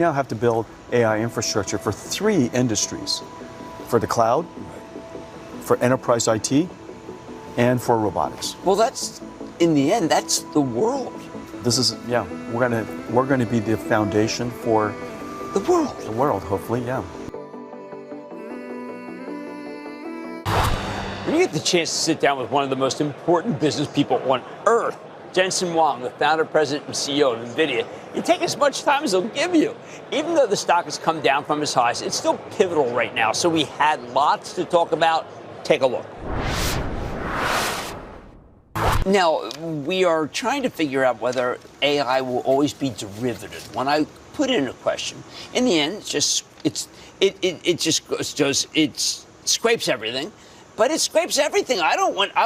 now have to build AI infrastructure for 3 industries: for the cloud, for enterprise IT, and for robotics. Well, that's, in the end, that's the world. This is, yeah, we're gonna be the foundation for The world. the world, hopefully, yeah. When you get the chance to sit down with one of the most important business people on earth, Jensen Huang, the founder, president, and CEO of Nvidia, you take as much time as they'll give you. Even though the stock has come down from its highs, it's still pivotal right now. So we had lots to talk about. Take a look. Now, we are trying to figure out whether AI will always be derivative. When I put in a question, in the end, it scrapes everything. But it scrapes everything. I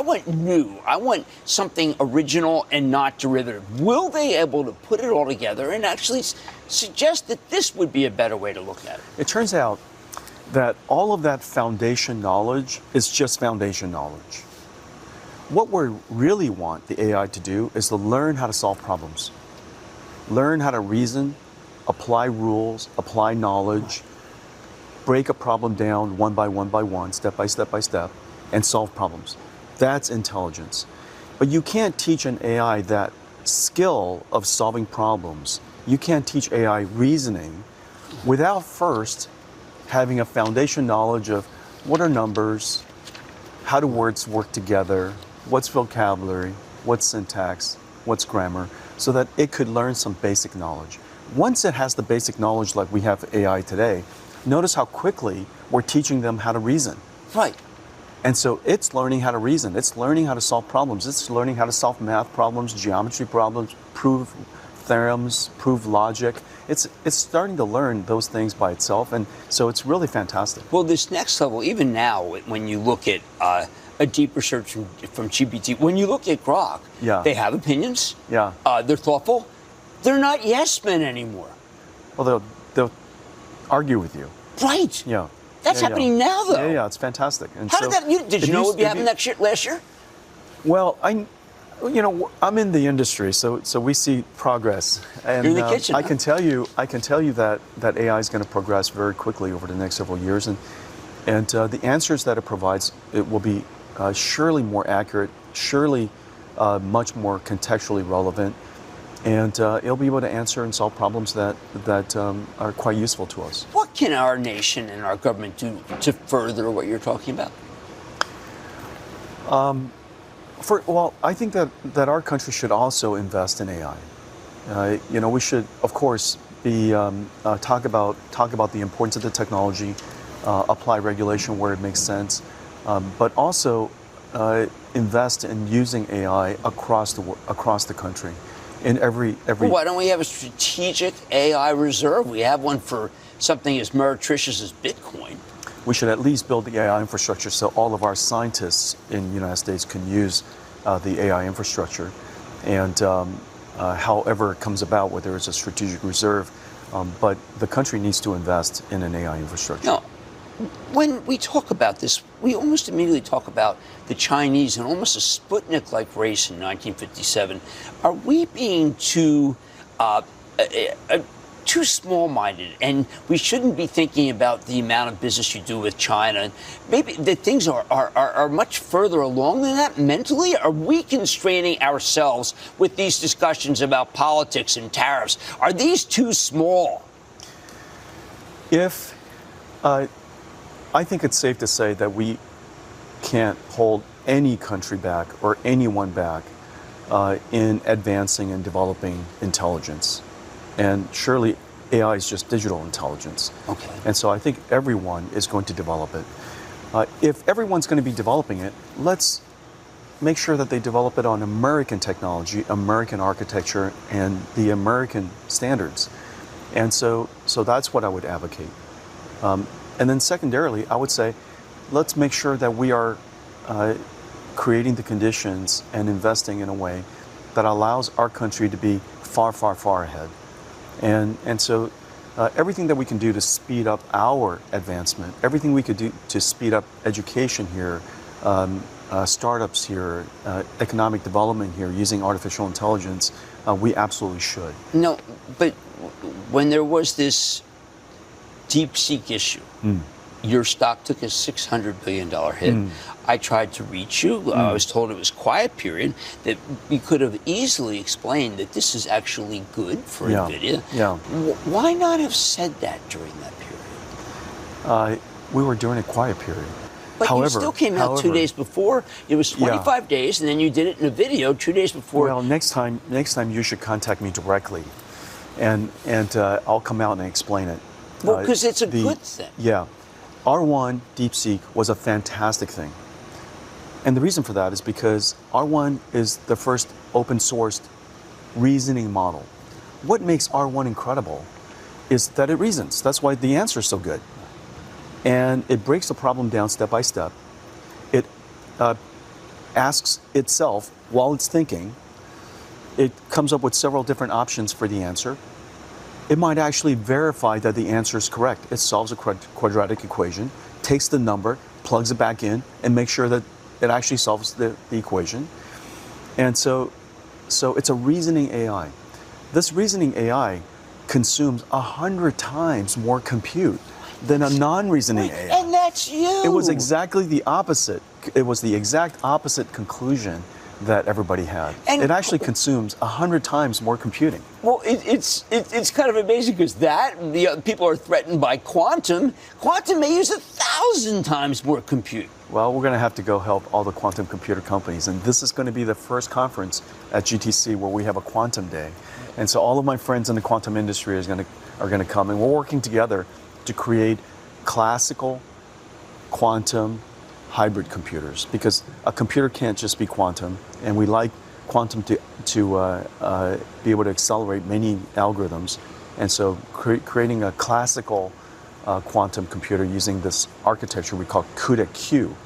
want new. I want something original and not derivative. Will they be able to put it all together and actually suggest that this would be a better way to look at it? It turns out that all of that foundation knowledge is just foundation knowledge. What we really want the AI to do is to learn how to solve problems, learn how to reason, apply rules, apply knowledge, break a problem down one by one, step by step, and solve problems. That's intelligence. But you can't teach an AI that skill of solving problems. You can't teach AI reasoning without first having a foundation knowledge of what are numbers, how do words work together, what's vocabulary, what's syntax, what's grammar, so that it could learn some basic knowledge. Once it has the basic knowledge like we have AI today, notice how quickly we're teaching them how to reason. Right. And so it's learning how to reason. It's learning how to solve problems. It's learning how to solve math problems, geometry problems, prove theorems, prove logic. It's starting to learn those things by itself. And so it's really fantastic. Well, this next level, even now, when you look at a deeper search from GPT, when you look at Grok, they have opinions. Yeah. They're thoughtful. They're not yes men anymore. Well, they'll argue with you. Right. Yeah. That's happening now, though. Yeah, it's fantastic. And how so, did that? Did you know it would be happening last year? Well, I'm in the industry, so we see progress. And you're in the kitchen. I can tell you that AI is going to progress very quickly over the next several years, and the answers that it provides, it will be surely more accurate, surely much more contextually relevant. And it'll be able to answer and solve problems that are quite useful to us. What can our nation and our government do to further what you're talking about? Well, I think that our country should also invest in AI. We should, of course, be talk about the importance of the technology, apply regulation where it makes sense, but also invest in using AI across the country. In every Well, why don't we have a strategic AI reserve? We have one for something as meretricious as Bitcoin. We should at least build the AI infrastructure so all of our scientists in the United States can use the AI infrastructure. And however it comes about, whether it's a strategic reserve, but the country needs to invest in an AI infrastructure. Now, when we talk about this, we almost immediately talk about the Chinese and almost a Sputnik-like race in 1957. Are we being too small-minded, and we shouldn't be thinking about the amount of business you do with China? Maybe that things are much further along than that mentally? Are we constraining ourselves with these discussions about politics and tariffs? Are these too small? I think it's safe to say that we can't hold any country back or anyone back in advancing and developing intelligence. And surely AI is just digital intelligence. Okay. And so I think everyone is going to develop it. If everyone's going to be developing it, let's make sure that they develop it on American technology, American architecture, and the American standards. And so that's what I would advocate. And then secondarily, I would say, let's make sure that we are creating the conditions and investing in a way that allows our country to be far, far, far ahead. And so everything that we can do to speed up our advancement, everything we could do to speed up education here, startups here, economic development here using artificial intelligence, we absolutely should. No, but when there was this DeepSeek issue, your stock took a $600 billion hit. I tried to reach you. I was told it was quiet period, that we could have easily explained that this is actually good for Nvidia. Yeah. Why not have said that during that period? We were during a quiet period. But you still came out 2 days before. It was 25 days, and then you did it in a video 2 days before. Well, next time you should contact me directly, and I'll come out and explain it. Well, because it's a good thing. Yeah. R1 DeepSeek was a fantastic thing. And the reason for that is because R1 is the first open sourced reasoning model. What makes R1 incredible is that it reasons. That's why the answer is so good. And it breaks the problem down step by step. It asks itself while it's thinking. It comes up with several different options for the answer. It might actually verify that the answer is correct. It solves a quadratic equation, takes the number, plugs it back in, and makes sure that it actually solves the equation. And so it's a reasoning AI. This reasoning AI consumes 100 times more compute than a non-reasoning AI. And that's you. It was exactly the opposite. It was the exact opposite conclusion that everybody had. And it actually consumes 100 times more computing. Well, it's kind of amazing because people are threatened by quantum. Quantum may use 1,000 times more compute. Well, we're going to have to go help all the quantum computer companies, and this is going to be the first conference at GTC where we have a quantum day. And so all of my friends in the quantum industry are going to come, and we're working together to create classical quantum hybrid computers, because a computer can't just be quantum, and we like quantum to be able to accelerate many algorithms. And so creating a classical quantum computer using this architecture we call CUDA-Q,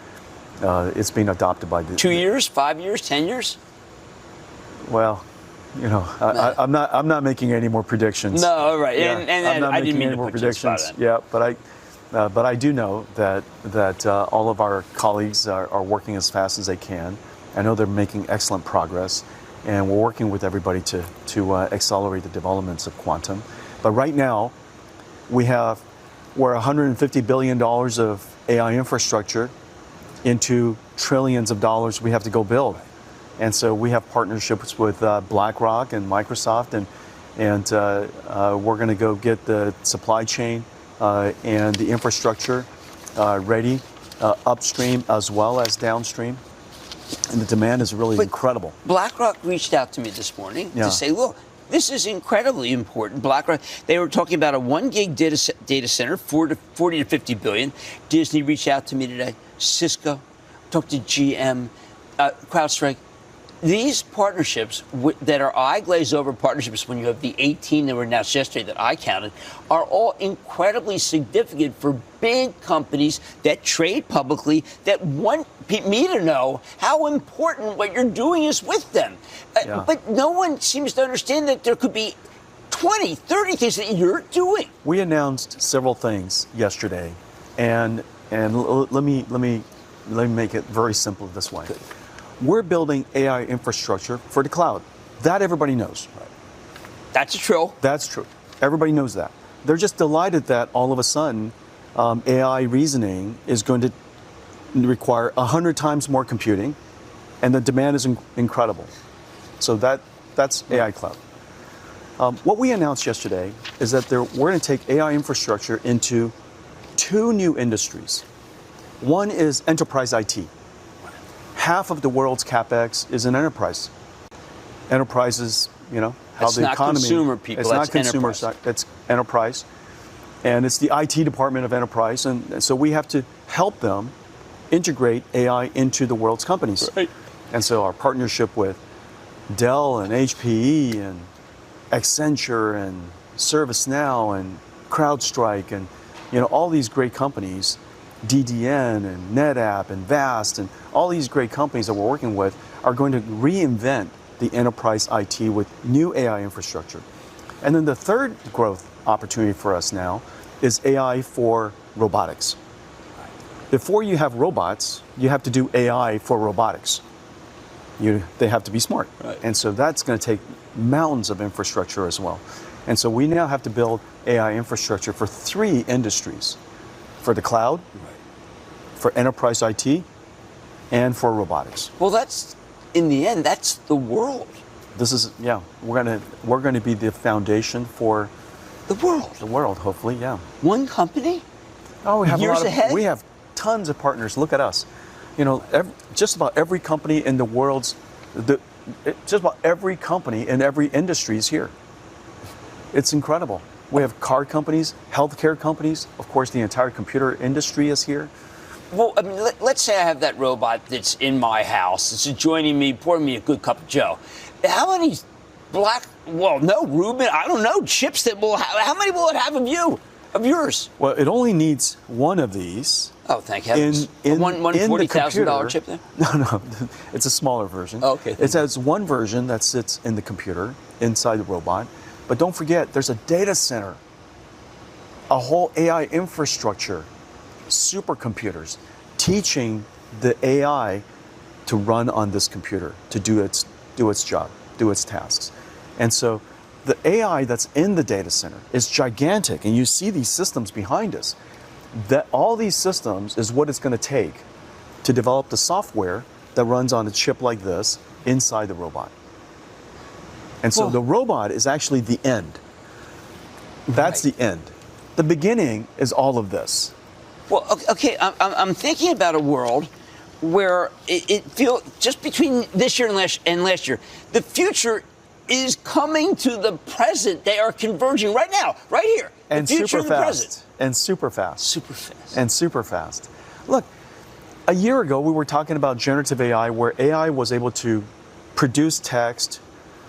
it's being adopted by the 2 years, 5 years, 10 years. Well, you know, I'm not making any more predictions. No, all right, yeah, and I didn't mean to put predictions. Yeah, but I do know that all of our colleagues are working as fast as they can. I know they're making excellent progress, and we're working with everybody to accelerate the developments of quantum. But right now, we're $150 billion of AI infrastructure into trillions of dollars we have to go build. And so we have partnerships with BlackRock and Microsoft, and we're going to go get the supply chain and the infrastructure ready, upstream as well as downstream. And the demand is really incredible. BlackRock reached out to me this morning to say, look, this is incredibly important. BlackRock, they were talking about a 1 gig data center, 40 to 50 billion. Disney reached out to me today. Cisco, talked to GM, CrowdStrike. These partnerships that are eye glaze over partnerships, when you have the 18 that were announced yesterday that I counted, are all incredibly significant for big companies that trade publicly, that want me to know how important what you're doing is with them. But no one seems to understand that there could be 20, 30 things that you're doing. We announced several things yesterday, and let me make it very simple this way. Good. We're building AI infrastructure for the cloud. That everybody knows. Right. That's true. That's true. Everybody knows that. They're just delighted that all of a sudden AI reasoning is going to require 100 times more computing, and the demand is incredible. So that's AI cloud. What we announced yesterday is that we're going to take AI infrastructure into 2 new industries. One is enterprise IT. Half of the world's capex is in enterprise. Enterprises, you know, how the economy. It's not consumer people. It's not consumer. It's enterprise, and it's the IT department of enterprise, and so we have to help them integrate AI into the world's companies. Right. And so our partnership with Dell and HPE and Accenture and ServiceNow and CrowdStrike and all these great companies. DDN and NetApp and Vast and all these great companies that we're working with are going to reinvent the enterprise IT with new AI infrastructure. And then the third growth opportunity for us now is AI for robotics. Before you have robots, you have to do AI for robotics. They have to be smart. Right. And so that's going to take mountains of infrastructure as well. And so we now have to build AI infrastructure for 3 industries: for the cloud, for enterprise IT, and for robotics. Well, that's, in the end, that's the world. This is, yeah, we're gonna be the foundation for The world. the world, hopefully, yeah. One company? Oh, we have Years ahead? We have tons of partners. Look at us. You know, just about every company in the world's, just about every company in every industry is here. It's incredible. We have car companies, healthcare companies. Of course, the entire computer industry is here. Well, I mean, let's say I have that robot that's in my house. It's joining me, pouring me a good cup of Joe. How many Reuben, I don't know, chips that will have, how many will it have of yours? Well, it only needs one of these. Oh, thank heavens. One $40,000 chip there? No, it's a smaller version. Oh, okay. It has one version that sits in the computer, inside the robot. But don't forget, there's a data center, a whole AI infrastructure, supercomputers, teaching the AI to run on this computer, to do its job, do its tasks. And so the AI that's in the data center is gigantic, and you see these systems behind us. That all these systems is what it's going to take to develop the software that runs on a chip like this inside the robot. And so the robot is actually the end. That's the end. The beginning is all of this. Well, okay, I'm thinking about a world where it feels, just between this year and last year, the future is coming to the present. They are converging right now, right here. And the future super and the fast. present. And super fast. Super fast. And super fast. Look, a year ago we were talking about generative AI, where AI was able to produce text,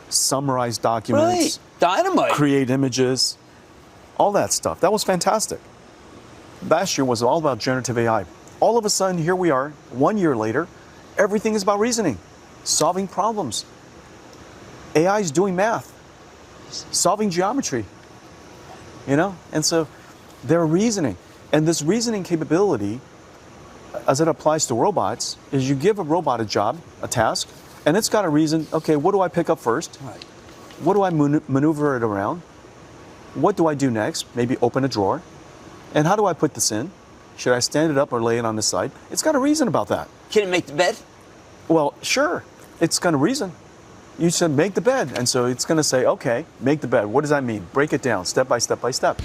summarize documents, Dynamite. create images, all that stuff. That was fantastic. Last year was all about generative AI. All of a sudden, here we are, 1 year later, everything is about reasoning, solving problems. AI is doing math, solving geometry, you know? And so they're reasoning. And this reasoning capability, as it applies to robots, is you give a robot a job, a task, and it's got to reason, okay, what do I pick up first? Right. What do I maneuver it around? What do I do next? Maybe open a drawer. And how do I put this in? Should I stand it up or lay it on the side? It's got to reason about that. Can it make the bed? Well, sure. It's going to reason. You said make the bed. And so it's going to say, okay, make the bed. What does that mean? Break it down step by step by step.